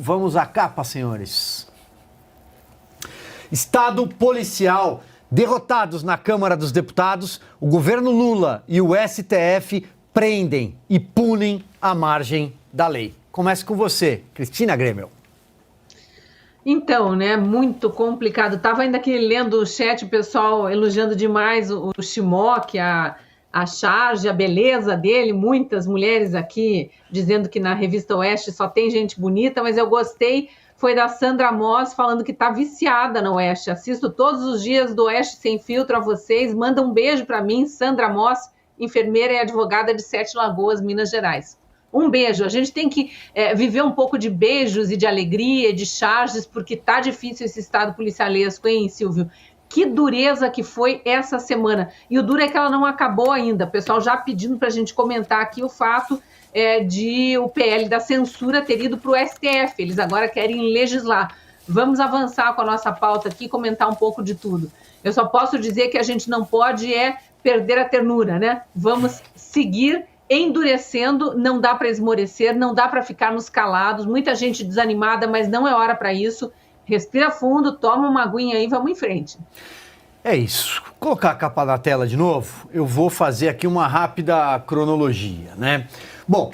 Vamos à capa, senhores. Estado policial. Derrotados na Câmara dos Deputados, o governo Lula e o STF prendem e punem à margem da lei. Comece com você, Cristina Grêmio. Então, né, muito complicado. Estava ainda aqui lendo o chat, o pessoal elogiando demais o Chimoque, a charge, a beleza dele. Muitas mulheres aqui dizendo que na revista Oeste só tem gente bonita, mas eu gostei. Foi da Sandra Moss falando que está viciada no Oeste. Assisto todos os dias do Oeste Sem Filtro a vocês. Manda um beijo para mim, Sandra Moss, enfermeira e advogada de Sete Lagoas, Minas Gerais. Um beijo. A gente tem que viver um pouco de beijos e de alegria, de charges, porque tá difícil esse estado policialesco, hein, Silvio? Que dureza que foi essa semana. E o duro é que ela não acabou ainda. O pessoal já pedindo para a gente comentar aqui o fato de o PL da censura ter ido para o STF. Eles agora querem legislar. Vamos avançar com a nossa pauta aqui e comentar um pouco de tudo. Eu só posso dizer que a gente não pode perder a ternura, né? Vamos seguir endurecendo, não dá para esmorecer, não dá para ficarmos calados, muita gente desanimada, mas não é hora para isso. Respira fundo, toma uma aguinha aí, vamos em frente. É isso. Vou colocar a capa na tela de novo, eu vou fazer aqui uma rápida cronologia, né? Bom,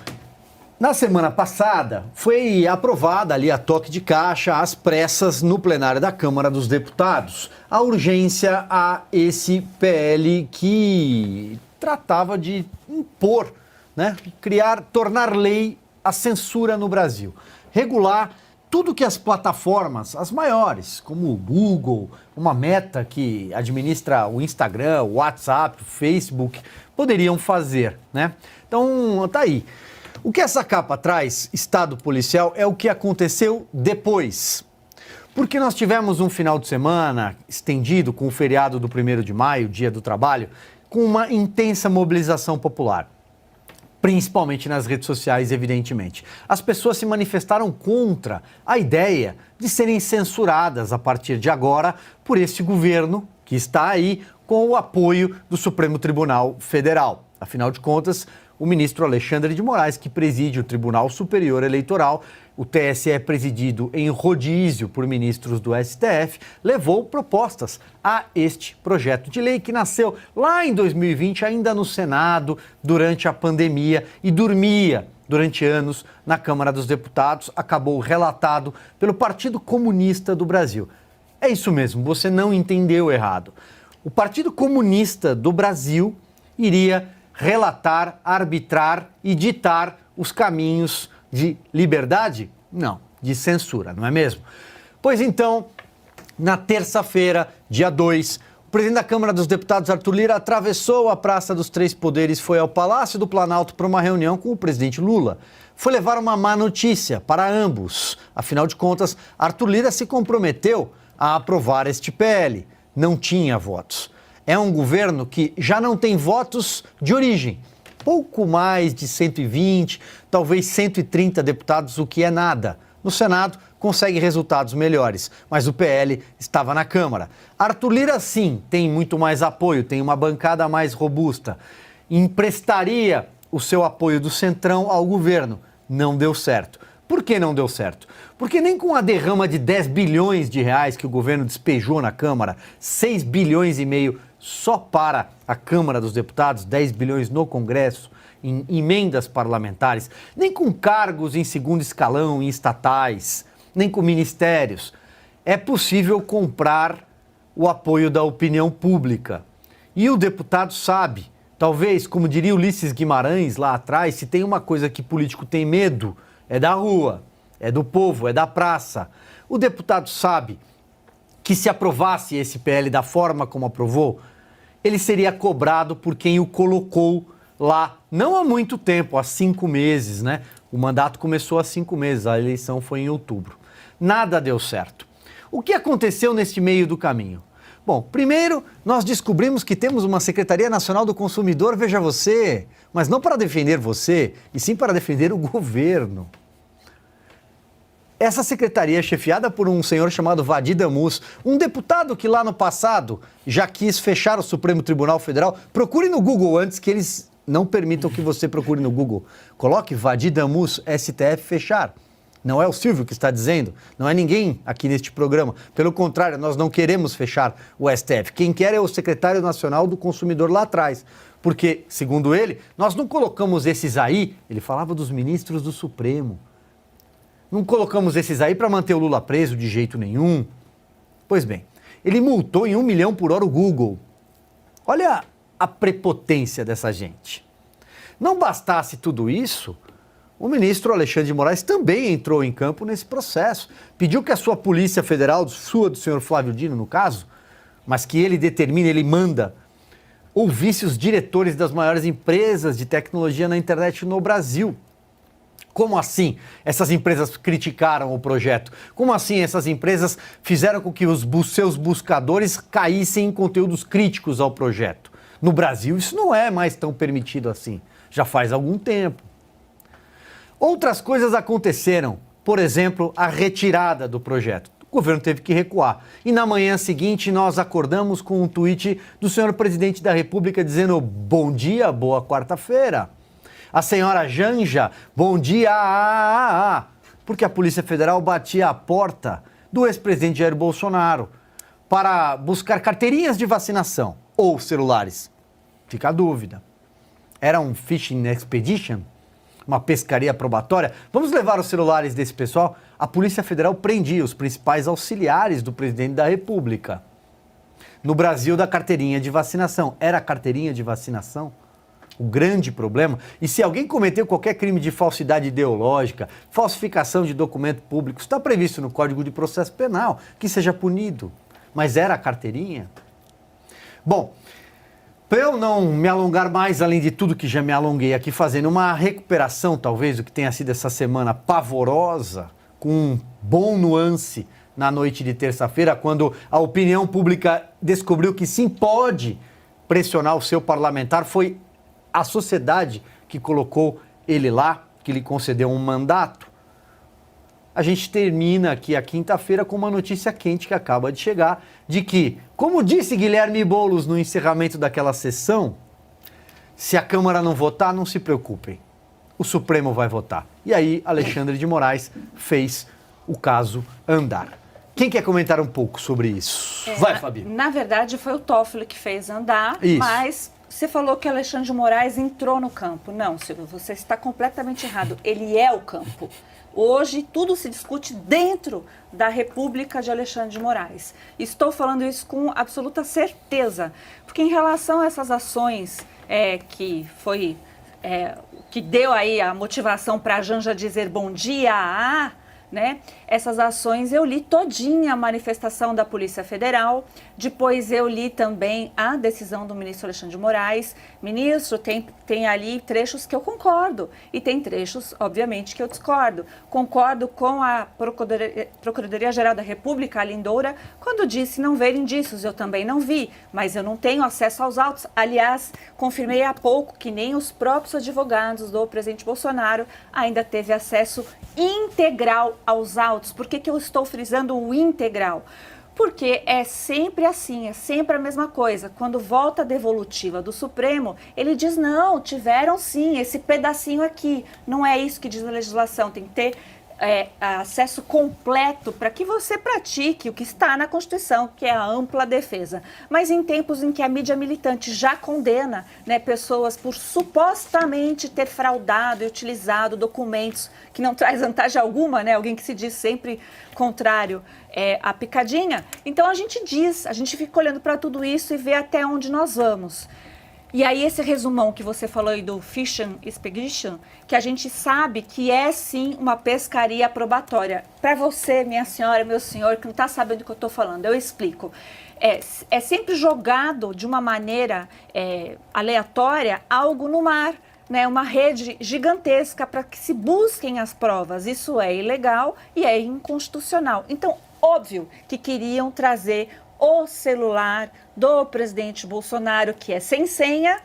na semana passada foi aprovada ali a toque de caixa, às pressas, no plenário da Câmara dos Deputados, a urgência a esse PL que tratava de impor, né, tornar lei a censura no Brasil, regular tudo que as plataformas, as maiores, como o Google, uma Meta que administra o Instagram, o WhatsApp, o Facebook, poderiam fazer, né? Então, tá aí. O que essa capa traz, Estado policial, é o que aconteceu depois. Porque nós tivemos um final de semana estendido com o feriado do 1º de maio, Dia do Trabalho, com uma intensa mobilização popular. Principalmente nas redes sociais, evidentemente. As pessoas se manifestaram contra a ideia de serem censuradas a partir de agora por este governo que está aí com o apoio do Supremo Tribunal Federal. Afinal de contas, o ministro Alexandre de Moraes, que preside o Tribunal Superior Eleitoral, o TSE é presidido em rodízio por ministros do STF, levou propostas a este projeto de lei que nasceu lá em 2020, ainda no Senado, durante a pandemia, e dormia durante anos na Câmara dos Deputados, acabou relatado pelo Partido Comunista do Brasil. É isso mesmo, você não entendeu errado. O Partido Comunista do Brasil iria relatar, arbitrar e ditar os caminhos de liberdade? Não, de censura, não é mesmo? Pois então, na terça-feira, dia 2, o presidente da Câmara dos Deputados, Arthur Lira, atravessou a Praça dos Três Poderes, foi ao Palácio do Planalto para uma reunião com o presidente Lula. Foi levar uma má notícia para ambos. Afinal de contas, Arthur Lira se comprometeu a aprovar este PL. Não tinha votos. É um governo que já não tem votos de origem. Pouco mais de 120, talvez 130 deputados, o que é nada. No Senado, consegue resultados melhores, mas o PL estava na Câmara. Arthur Lira, sim, tem muito mais apoio, tem uma bancada mais robusta. Emprestaria o seu apoio do Centrão ao governo. Não deu certo. Por que não deu certo? Porque nem com a derrama de 10 bilhões de reais que o governo despejou na Câmara, 6 bilhões e meio só para a Câmara dos Deputados, 10 bilhões no Congresso, em emendas parlamentares, nem com cargos em segundo escalão em estatais, nem com ministérios, é possível comprar o apoio da opinião pública. E o deputado sabe, talvez, como diria Ulisses Guimarães lá atrás, se tem uma coisa que político tem medo, é da rua, é do povo, é da praça. O deputado sabe que se aprovasse esse PL da forma como aprovou, ele seria cobrado por quem o colocou lá, não há muito tempo, há 5 meses, né? O mandato começou há 5 meses, a eleição foi em outubro. Nada deu certo. O que aconteceu neste meio do caminho? Bom, primeiro, nós descobrimos que temos uma Secretaria Nacional do Consumidor, veja você, mas não para defender você, e sim para defender o governo. Essa secretaria é chefiada por um senhor chamado Vadi Damus, um deputado que lá no passado já quis fechar o Supremo Tribunal Federal. Procure no Google antes que eles não permitam que você procure no Google. Coloque Vadi Damus, STF, fechar. Não é o Silvio que está dizendo, não é ninguém aqui neste programa. Pelo contrário, nós não queremos fechar o STF. Quem quer é o secretário nacional do consumidor lá atrás. Porque, segundo ele, nós não colocamos esses aí, ele falava dos ministros do Supremo, não colocamos esses aí para manter o Lula preso de jeito nenhum. Pois bem, ele multou em 1 milhão por hora o Google. Olha a prepotência dessa gente. Não bastasse tudo isso, o ministro Alexandre de Moraes também entrou em campo nesse processo. Pediu que a sua Polícia Federal, do senhor Flávio Dino, no caso, mas que ele determine, ele manda, ouvisse os diretores das maiores empresas de tecnologia na internet no Brasil. Como assim essas empresas criticaram o projeto? Como assim essas empresas fizeram com que os seus buscadores caíssem em conteúdos críticos ao projeto? No Brasil, isso não é mais tão permitido assim. Já faz algum tempo. Outras coisas aconteceram, por exemplo, a retirada do projeto. O governo teve que recuar. E na manhã seguinte nós acordamos com um tweet do senhor presidente da República dizendo bom dia, boa quarta-feira. A senhora Janja, bom dia, porque a Polícia Federal batia a porta do ex-presidente Jair Bolsonaro para buscar carteirinhas de vacinação ou celulares. Fica a dúvida. Era um fishing expedition? Uma pescaria probatória? Vamos levar os celulares desse pessoal? A Polícia Federal prendia os principais auxiliares do presidente da República. No Brasil, da carteirinha de vacinação. Era a carteirinha de vacinação o grande problema? E se alguém cometeu qualquer crime de falsidade ideológica, falsificação de documento público, está previsto no Código de Processo Penal que seja punido. Mas era a carteirinha? Bom, para eu não me alongar mais, além de tudo que já me alonguei aqui, fazendo uma recuperação, talvez, do que tenha sido essa semana pavorosa, com um bom nuance na noite de terça-feira, quando a opinião pública descobriu que sim, pode pressionar o seu parlamentar, foi a sociedade que colocou ele lá, que lhe concedeu um mandato. A gente termina aqui a quinta-feira com uma notícia quente que acaba de chegar, de que, como disse Guilherme Boulos no encerramento daquela sessão, se a Câmara não votar, não se preocupem, o Supremo vai votar. E aí Alexandre de Moraes fez o caso andar. Quem quer comentar um pouco sobre isso? Vai, Fabi. Na verdade, foi o Toffoli que fez andar, Isso. Mas você falou que Alexandre de Moraes entrou no campo. Não, Silvio, você está completamente errado. Ele é o campo. Hoje, tudo se discute dentro da República de Alexandre de Moraes. Estou falando isso com absoluta certeza, porque em relação a essas ações que deu aí a motivação para a Janja dizer bom dia, né? Essas ações eu li todinha a manifestação da Polícia Federal, depois eu li também a decisão do ministro Alexandre de Moraes. Ministro, tem ali trechos que eu concordo e tem trechos, obviamente, que eu discordo. Concordo com a Procuradoria-Geral da República, a Lindoura, quando disse não ver indícios, eu também não vi, mas eu não tenho acesso aos autos. Aliás, confirmei há pouco que nem os próprios advogados do presidente Bolsonaro ainda teve acesso integral aos autos. Por que eu estou frisando o integral? Porque é sempre assim, é sempre a mesma coisa. Quando volta a devolutiva do Supremo, ele diz, não, tiveram sim, esse pedacinho aqui. Não é isso que diz a legislação, tem que ter acesso completo para que você pratique o que está na Constituição, que é a ampla defesa. Mas em tempos em que a mídia militante já condena, né, pessoas por supostamente ter fraudado e utilizado documentos que não traz vantagem alguma, né, alguém que se diz sempre contrário à picadinha, então a gente fica olhando para tudo isso e vê até onde nós vamos. E aí esse resumão que você falou aí do Fishing Expedition, que a gente sabe que é sim uma pescaria probatória. Para você, minha senhora, meu senhor, que não está sabendo o que eu estou falando, eu explico. É sempre jogado de uma maneira aleatória algo no mar, né, uma rede gigantesca para que se busquem as provas. Isso é ilegal e é inconstitucional. Então, óbvio que queriam trazer o celular do presidente Bolsonaro, que é sem senha,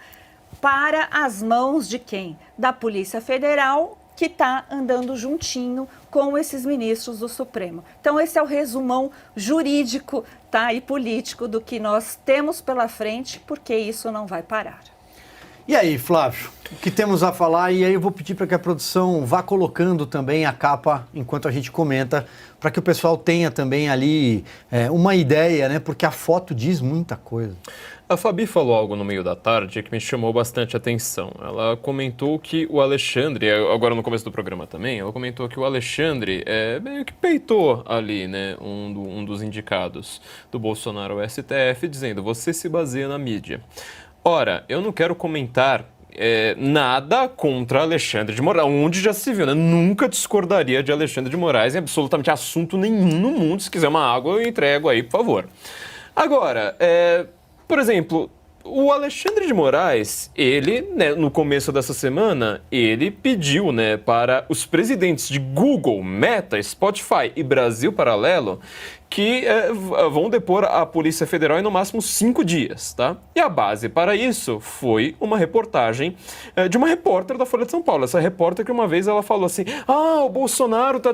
para as mãos de quem? Da Polícia Federal, que está andando juntinho com esses ministros do Supremo. Então, esse é o resumão jurídico, tá, e político do que nós temos pela frente, porque isso não vai parar. E aí, Flávio, o que temos a falar? E aí eu vou pedir para que a produção vá colocando também a capa enquanto a gente comenta, para que o pessoal tenha também ali uma ideia, né? Porque a foto diz muita coisa. A Fabi falou algo no meio da tarde que me chamou bastante atenção. Ela comentou que o Alexandre, agora no começo do programa também, ela comentou que o Alexandre meio que peitou ali, né, um dos indicados do Bolsonaro ao STF, dizendo: você se baseia na mídia. Ora, eu não quero comentar nada contra Alexandre de Moraes, onde já se viu, né? Nunca discordaria de Alexandre de Moraes em absolutamente assunto nenhum no mundo. Se quiser uma água, eu entrego aí, por favor. Agora, por exemplo, o Alexandre de Moraes, ele, né, no começo dessa semana, ele pediu, né, para os presidentes de Google, Meta, Spotify e Brasil Paralelo que vão depor a Polícia Federal em no máximo 5 dias, tá? E a base para isso foi uma reportagem de uma repórter da Folha de São Paulo. Essa repórter que uma vez ela falou assim: o Bolsonaro está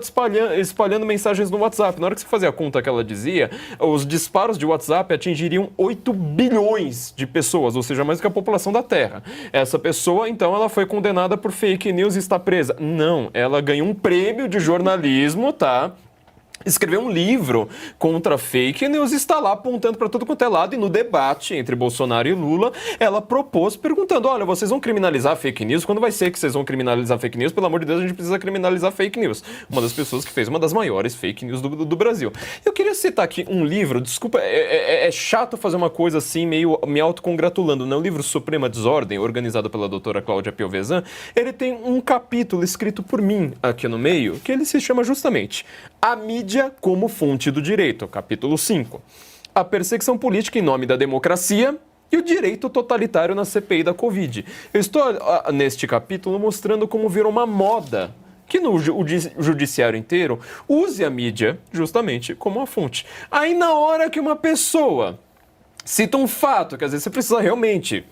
espalhando mensagens no WhatsApp. Na hora que você fazia a conta que ela dizia, os disparos de WhatsApp atingiriam 8 bilhões de pessoas, ou seja, mais do que a população da Terra. Essa pessoa, então, ela foi condenada por fake news e está presa. Não, ela ganhou um prêmio de jornalismo, tá? Escreveu um livro contra fake news e está lá apontando para tudo quanto é lado. E no debate entre Bolsonaro e Lula, ela propôs perguntando: olha, vocês vão criminalizar fake news? Quando vai ser que vocês vão criminalizar fake news? Pelo amor de Deus, a gente precisa criminalizar fake neus. Uma das pessoas que fez uma das maiores fake news do Brasil. Eu queria citar aqui um livro, desculpa, é chato fazer uma coisa assim, meio me autocongratulando, né? O livro Suprema Desordem, organizado pela doutora Cláudia Piovesan, ele tem um capítulo escrito por mim aqui no meio, que ele se chama justamente A Mídia como Fonte do Direito, capítulo 5. A perseguição política em nome da democracia e o direito totalitário na CPI da Covid. Eu estou, neste capítulo, mostrando como virou uma moda que no judiciário inteiro use a mídia justamente como uma fonte. Aí na hora que uma pessoa cita um fato, que às vezes você precisa realmente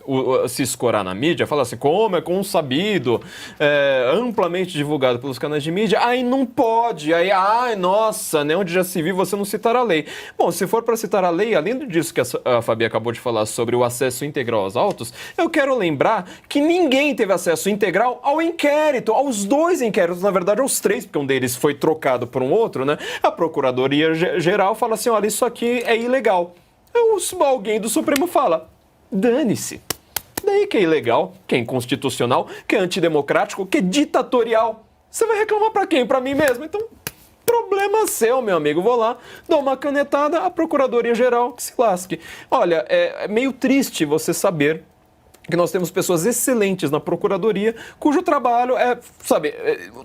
se escorar na mídia, falar assim, como é consabido, amplamente divulgado pelos canais de mídia, aí não pode, aí, nossa, né, onde já se viu, você não citar a lei. Bom, se for para citar a lei, além disso que a Fabi acabou de falar sobre o acesso integral aos autos, eu quero lembrar que ninguém teve acesso integral ao inquérito, aos 2 inquéritos, na verdade aos 3, porque um deles foi trocado por um outro, né? A Procuradoria-Geral fala assim, olha, isso aqui é ilegal. Alguém do Supremo fala, dane-se. Daí que é ilegal, que é inconstitucional, que é antidemocrático, que é ditatorial. Você vai reclamar pra quem? Pra mim mesmo? Então, problema seu, meu amigo. Vou lá, dou uma canetada, a Procuradoria-Geral que se lasque. Olha, é meio triste você saber que nós temos pessoas excelentes na Procuradoria, cujo trabalho é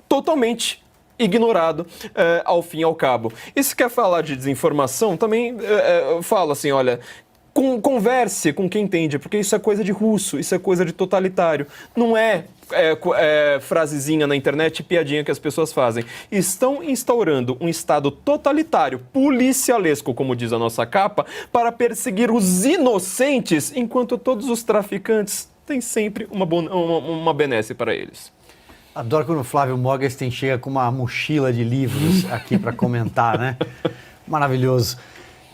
totalmente ignorado ao fim e ao cabo. E se quer falar de desinformação, também fala assim, olha, converse com quem entende, porque isso é coisa de russo, isso é coisa de totalitário. Não é frasezinha na internet, piadinha que as pessoas fazem. Estão instaurando um estado totalitário, policialesco, como diz a nossa capa, para perseguir os inocentes, enquanto todos os traficantes têm sempre uma benesse para eles. Adoro quando o Flávio Morgenstern chega com uma mochila de livros aqui para comentar, né? Maravilhoso.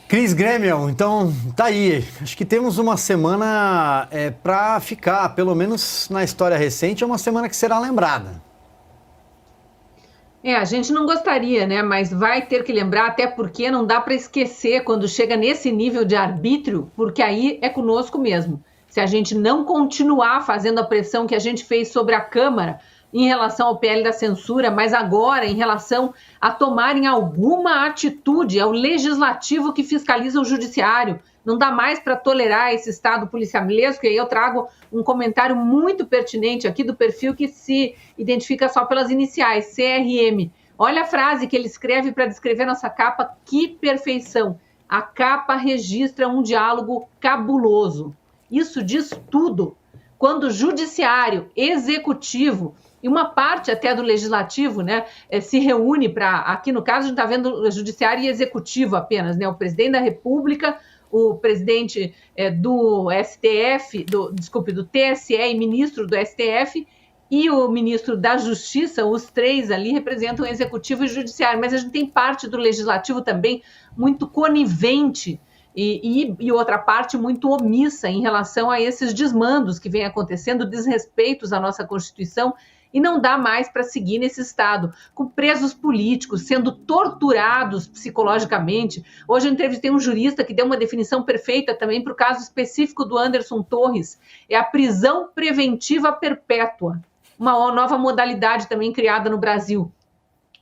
Cris Grêmio, então tá aí. Acho que temos uma semana para ficar, pelo menos na história recente, é uma semana que será lembrada. A gente não gostaria, né? Mas vai ter que lembrar, até porque não dá para esquecer quando chega nesse nível de arbítrio, porque aí é conosco mesmo. Se a gente não continuar fazendo a pressão que a gente fez sobre a Câmara em relação ao PL da censura, mas agora em relação a tomarem alguma atitude, é o legislativo que fiscaliza o judiciário. Não dá mais para tolerar esse estado policialesco, e aí eu trago um comentário muito pertinente aqui do perfil que se identifica só pelas iniciais, CRM. Olha a frase que ele escreve para descrever nossa capa, que perfeição. A capa registra um diálogo cabuloso. Isso diz tudo. Quando o judiciário, executivo e uma parte até do legislativo, né, se reúne para, aqui no caso a gente está vendo o judiciário e executivo apenas, né, o presidente da República, o presidente do STF, do TSE e ministro do STF e o ministro da Justiça, os 3 ali representam o executivo e o judiciário, mas a gente tem parte do legislativo também muito conivente e outra parte muito omissa em relação a esses desmandos que vêm acontecendo, desrespeitos à nossa Constituição, e não dá mais para seguir nesse estado, com presos políticos sendo torturados psicologicamente. Hoje eu entrevistei um jurista que deu uma definição perfeita também para o caso específico do Anderson Torres, é a prisão preventiva perpétua, uma nova modalidade também criada no Brasil.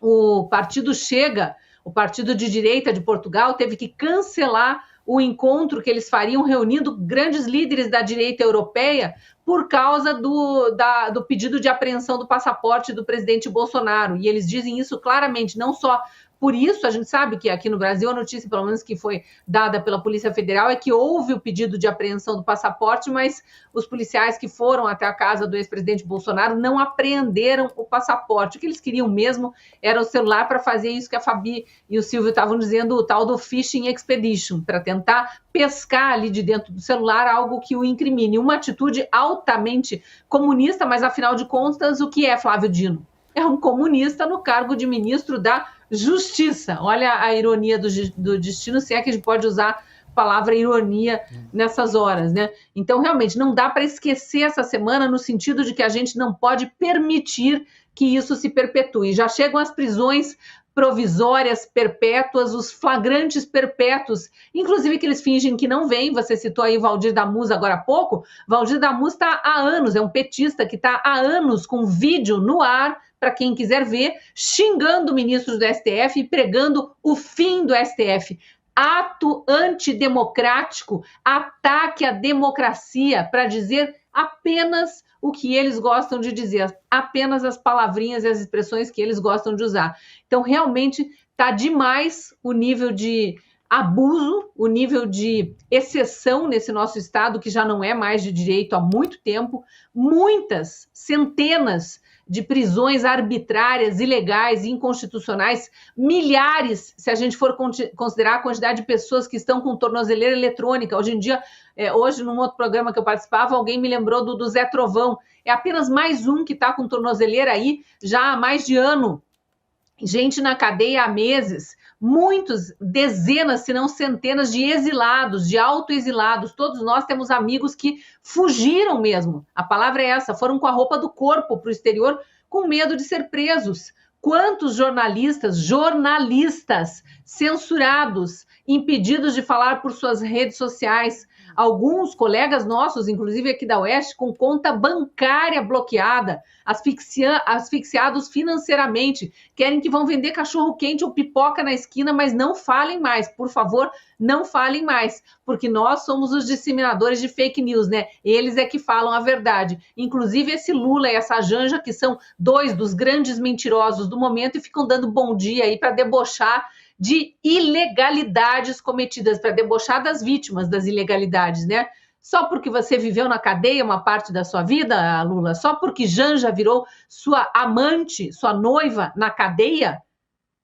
O partido Chega, o partido de direita de Portugal, teve que cancelar o encontro que eles fariam reunindo grandes líderes da direita europeia por causa do pedido de apreensão do passaporte do presidente Bolsonaro. E eles dizem isso claramente, não só por isso, a gente sabe que aqui no Brasil a notícia, pelo menos que foi dada pela Polícia Federal, é que houve o pedido de apreensão do passaporte, mas os policiais que foram até a casa do ex-presidente Bolsonaro não apreenderam o passaporte. O que eles queriam mesmo era o celular para fazer isso que a Fabi e o Silvio estavam dizendo, o tal do Fishing Expedition, para tentar pescar ali de dentro do celular algo que o incrimine. Uma atitude altamente comunista, mas afinal de contas, o que é Flávio Dino? É um comunista no cargo de ministro da Justiça. Olha a ironia do destino, se é que a gente pode usar a palavra ironia nessas horas, né? Então, realmente, não dá para esquecer essa semana no sentido de que a gente não pode permitir que isso se perpetue. Já chegam as prisões provisórias perpétuas, os flagrantes perpétuos, inclusive que eles fingem que não vêm. Você citou aí o Valdir Damus agora há pouco. Valdir Damus está há anos, é um petista que está há anos com vídeo no ar, para quem quiser ver, xingando ministros do STF e pregando o fim do STF. Ato antidemocrático, ataque à democracia, para dizer apenas o que eles gostam de dizer, apenas as palavrinhas e as expressões que eles gostam de usar. Então, realmente, está demais o nível de abuso, o nível de exceção nesse nosso Estado, que já não é mais de direito há muito tempo, muitas, centenas de prisões arbitrárias, ilegais, inconstitucionais, milhares, se a gente for considerar a quantidade de pessoas que estão com tornozeleira eletrônica. Hoje em dia, hoje num outro programa que eu participava, alguém me lembrou do Zé Trovão. É apenas mais um que está com tornozeleira aí já há mais de ano. Gente na cadeia há meses, muitos, dezenas, se não centenas de exilados, de autoexilados. Todos nós temos amigos que fugiram mesmo, a palavra é essa, foram com a roupa do corpo para o exterior com medo de ser presos. Quantos jornalistas censurados, impedidos de falar por suas redes sociais, alguns colegas nossos, inclusive aqui da Oeste, com conta bancária bloqueada, asfixiados financeiramente, querem que vão vender cachorro-quente ou pipoca na esquina, mas não falem mais, por favor, não falem mais, porque nós somos os disseminadores de fake news, né? Eles é que falam a verdade. Inclusive esse Lula e essa Janja, que são dois dos grandes mentirosos do momento e ficam dando bom dia aí para debochar de ilegalidades cometidas, para debochar das vítimas das ilegalidades, né? Só porque você viveu na cadeia uma parte da sua vida, Lula, só porque Janja virou sua amante, sua noiva na cadeia,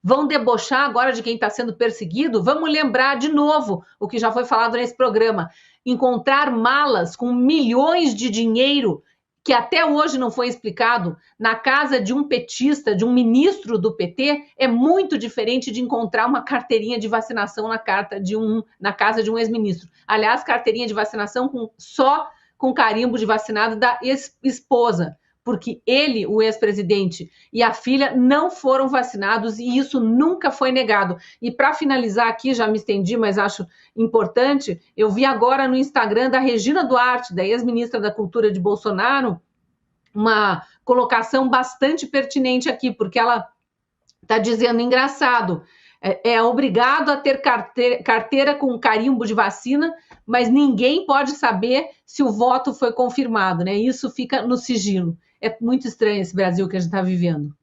vão debochar agora de quem está sendo perseguido? Vamos lembrar de novo o que já foi falado nesse programa. Encontrar malas com milhões de dinheiro que até hoje não foi explicado, na casa de um petista, de um ministro do PT, é muito diferente de encontrar uma carteirinha de vacinação na casa de um ex-ministro. Aliás, carteirinha de vacinação só com carimbo de vacinado da ex-esposa, porque ele, o ex-presidente, e a filha não foram vacinados e isso nunca foi negado. E para finalizar aqui, já me estendi, mas acho importante, eu vi agora no Instagram da Regina Duarte, da ex-ministra da Cultura de Bolsonaro, uma colocação bastante pertinente aqui, porque ela está dizendo, engraçado, é obrigado a ter carteira com carimbo de vacina, mas ninguém pode saber se o voto foi confirmado, né? Isso fica no sigilo. É muito estranho esse Brasil que a gente está vivendo.